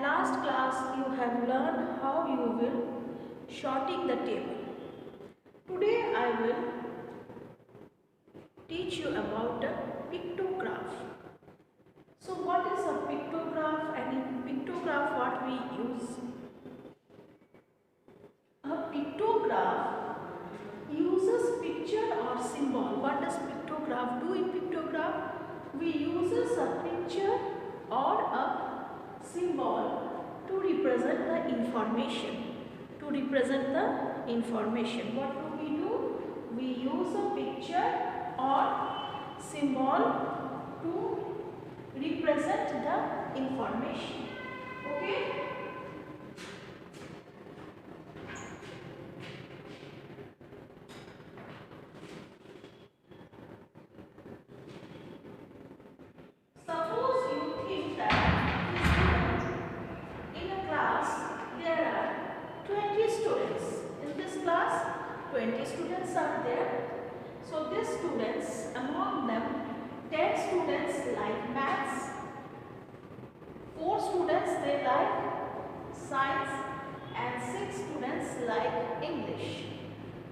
And last class you have learned how you will sorting the table. Today I will teach you about a pictograph. So what is a pictograph, and in pictograph what we use? A pictograph uses picture or symbol. What does pictograph do in pictograph? We uses a picture or a symbol to represent the information. What do? We use a picture or symbol to represent the information. Okay? Suppose you think that in a class there are 20 students. In this class 20 students are there. So these students, among them 10 students like maths, 4 students they like science, and 6 students like English.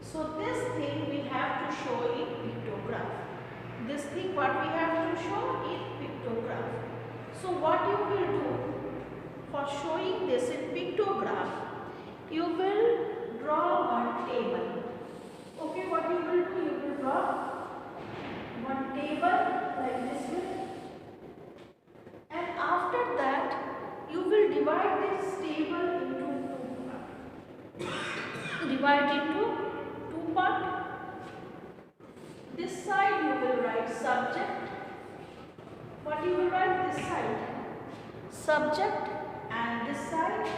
So this thing we have to show in pictograph. This thing what we have to show in pictograph. So what you will do for showing this in pictograph, you will draw one table. Okay, what you will do, you will draw one table like this way, and after that you will divide this table into two parts. This side you will write subject. What you will write this side? Subject, and this side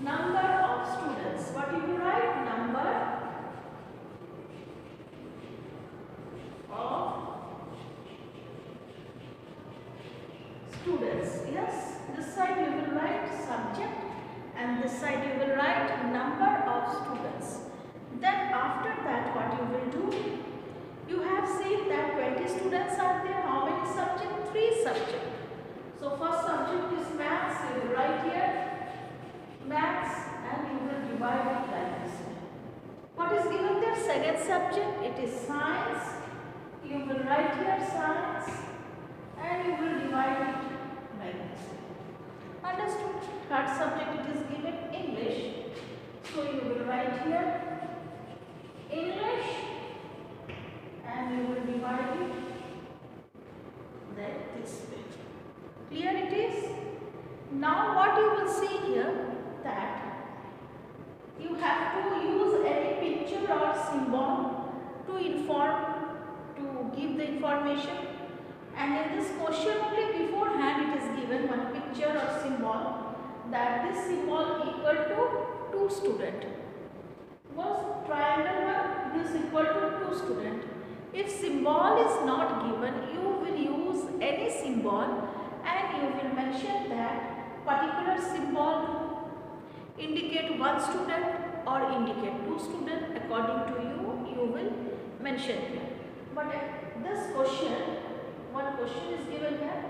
number of students. What you will write? Number of students. Yes, this side you will write subject, and this side you will write number of students. Then after that what you will do? You have seen that 20 students are there. How many subjects? 3 subjects. So first subject is maths. You will write here maths, and you will divide it like this. What is given there? Second subject, it is science. You will write here science, and you will divide it like this. Understood? Third subject, it is given English. So you will write here English, and you will divide it like this way. Clear it is? Now what you will see here, that you have to use any picture or symbol to give the information, and in this question only beforehand it is given one picture or symbol, that this symbol equal to 2 student. Was triangle one, this equal to 2 student. If symbol is not given, you will use any symbol, and you will mention that particular symbol indicate 1 student or indicate 2 student. According to you, you will mention here. But this question, one question is given here.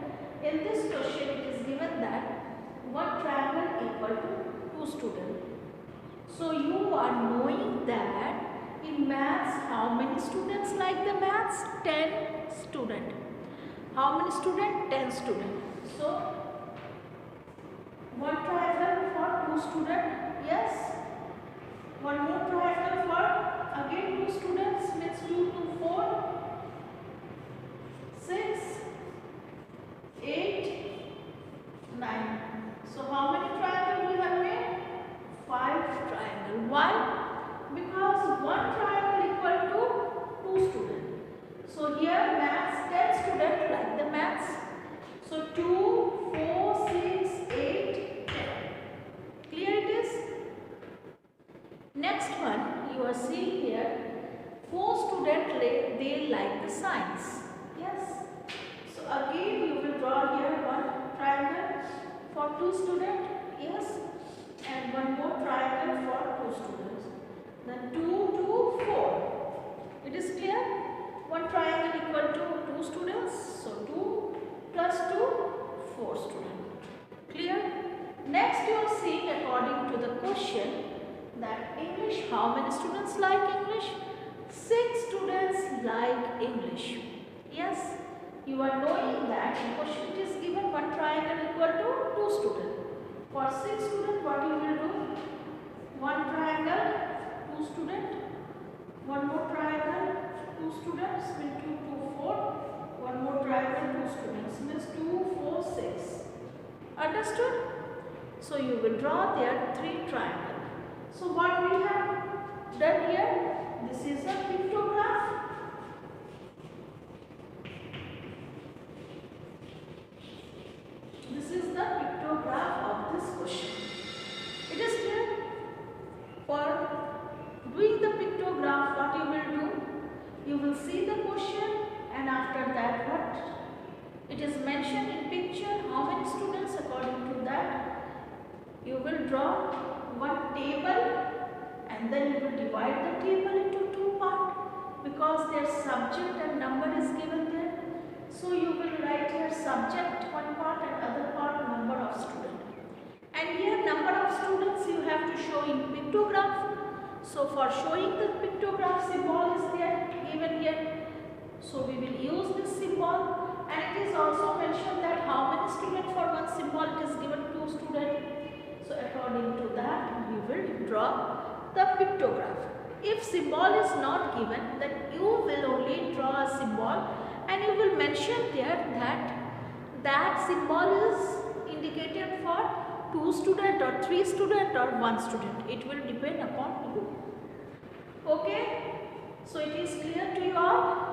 In this question it is given that one triangle equal to 2 students. So you are knowing that in maths how many students like the maths? 10 students. How many students? 10 students. So one triangle for 2 students. Yes. One more triangle for again 2 students, means 2 to 4, 6, 8, 9. So how many triangles we have made? 5 triangles. Why? Because one triangle equal to 2 students. So here maths 10 students like the maths. So 2, 4, 6, 8, 10. Clear it is? Next one you are seeing here, 4 students they like the science. Yes. So again you will draw here one triangle for 2 students. Yes. And one more triangle for 2 students. Then 2 to 4. It is clear? One triangle equal to 2 students. So 2 plus 2, 4 students. Clear? Next question that English, how many students like English? 6 students like English. Yes, you are knowing that in question it is given one triangle equal to 2 students. For 6 students, what you will do? One triangle, 2 students. One more triangle, 2 students, means 2, 2, 4. One more triangle, 2 students, means 2, 4, 6. Understood? So you will draw there 3 triangles. So what we have done here, this is a pictograph. This is the pictograph of this question. It is clear? For doing the pictograph, what you will do? You will see the question, and after that what? It is mentioned in picture how many students. According to that, you will draw one table, and then you will divide the table into 2 parts because their subject and number is given there. So you will write your subject one part and other part number of students. And here number of students you have to show in pictograph. So for showing the pictograph, symbol is there given here. So we will use this symbol, and it is also mentioned that how many students for one symbol. It is given 2 students. So according to that we will draw the pictograph. If symbol is not given, then you will only draw a symbol, and you will mention there that that symbol is indicated for 2 student or 3 student or 1 student. It will depend upon you. Okay? So it is clear to you all?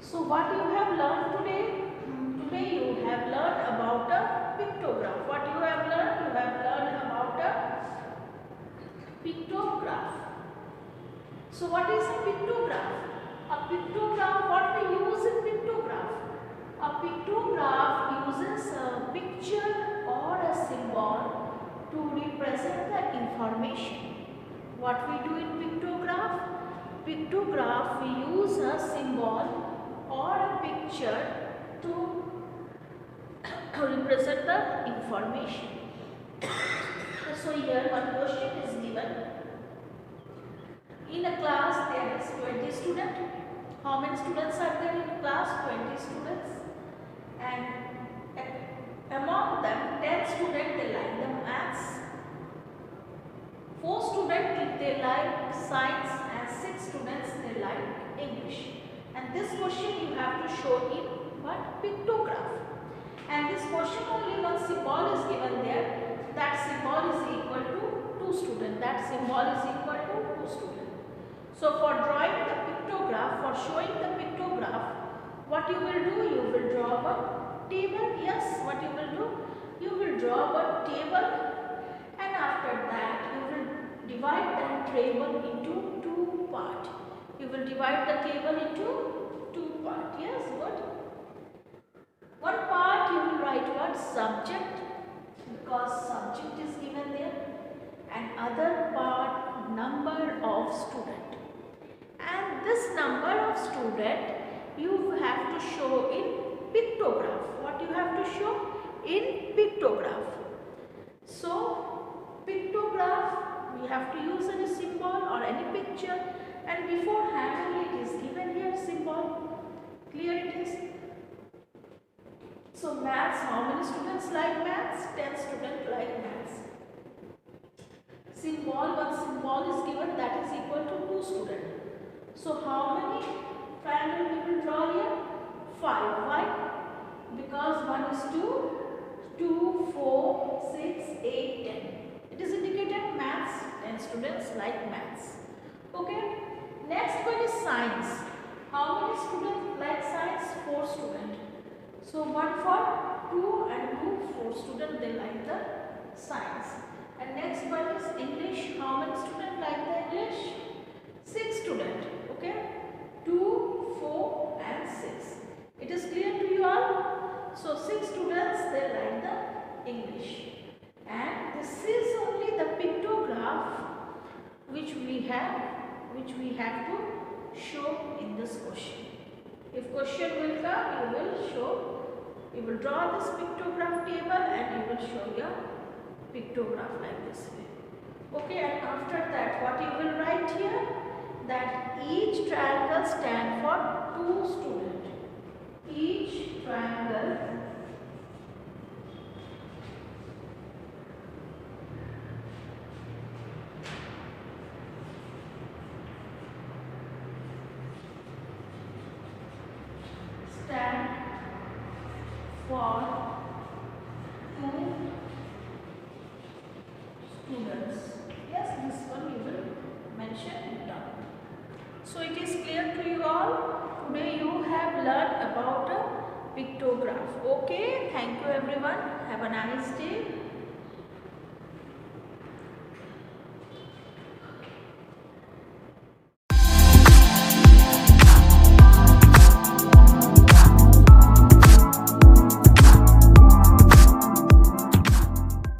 So what you have learned today? Today you have learned about a pictograph. What you have learned? You have learned about a pictograph. So what is a pictograph? A pictograph, what we use in pictograph? A pictograph uses a picture or a symbol to represent the information. What we do in pictograph? Pictograph, we use a symbol or a picture to represent the information. So here one question is given. In a class there is 20 students. How many students are there in a class? 20 students. And among them 10 students they like the maths, 4 students they like science, and 6 students they like English. And this question you have to show in what? Pictograph. And this question only one symbol is given there. That symbol is equal to 2 students. That symbol is equal to 2 students. So for drawing the pictograph, for showing the pictograph, what you will do? You will draw one table. Yes, what you will do? You will draw one table, and after that you will divide that table into 2 parts. You will divide the table into 2 parts. Yes, good. One part you will write what? Subject, because subject is given there, and other part number of student. And this number of student you have to show in pictograph. What you have to show? In pictograph. So pictograph we have to use any symbol or any picture, and beforehand it is given here symbol. Clear it is? So maths, how many students like maths? 10 students like maths. Symbol, one symbol is given, that is equal to 2 students. So how many triangles we will draw here? 5. Why? Because 1 is 2, 2, 4, 6, 8, 10. It is indicated maths, 10 students like maths. Okay. Next one is science. How many students like science? 4 students. So 1 for 2 and 2, 4 students they like the science. And next one is English. How many students like the English? 6 students. Okay. 2, 4 and 6. It is clear to you all? So 6 students they like the English. And this is only the pictograph which we have to show in this question. If question will come, you will show You will draw this pictograph table and you will show your pictograph like this way. Okay, and after that what you will write here? That each triangle stands for 2 students. Each triangle stand for 2 students. Yes, this one you will mention it down. So it is clear to you all. Today you have learned about a pictograph. Okay, thank you everyone. Have a nice day.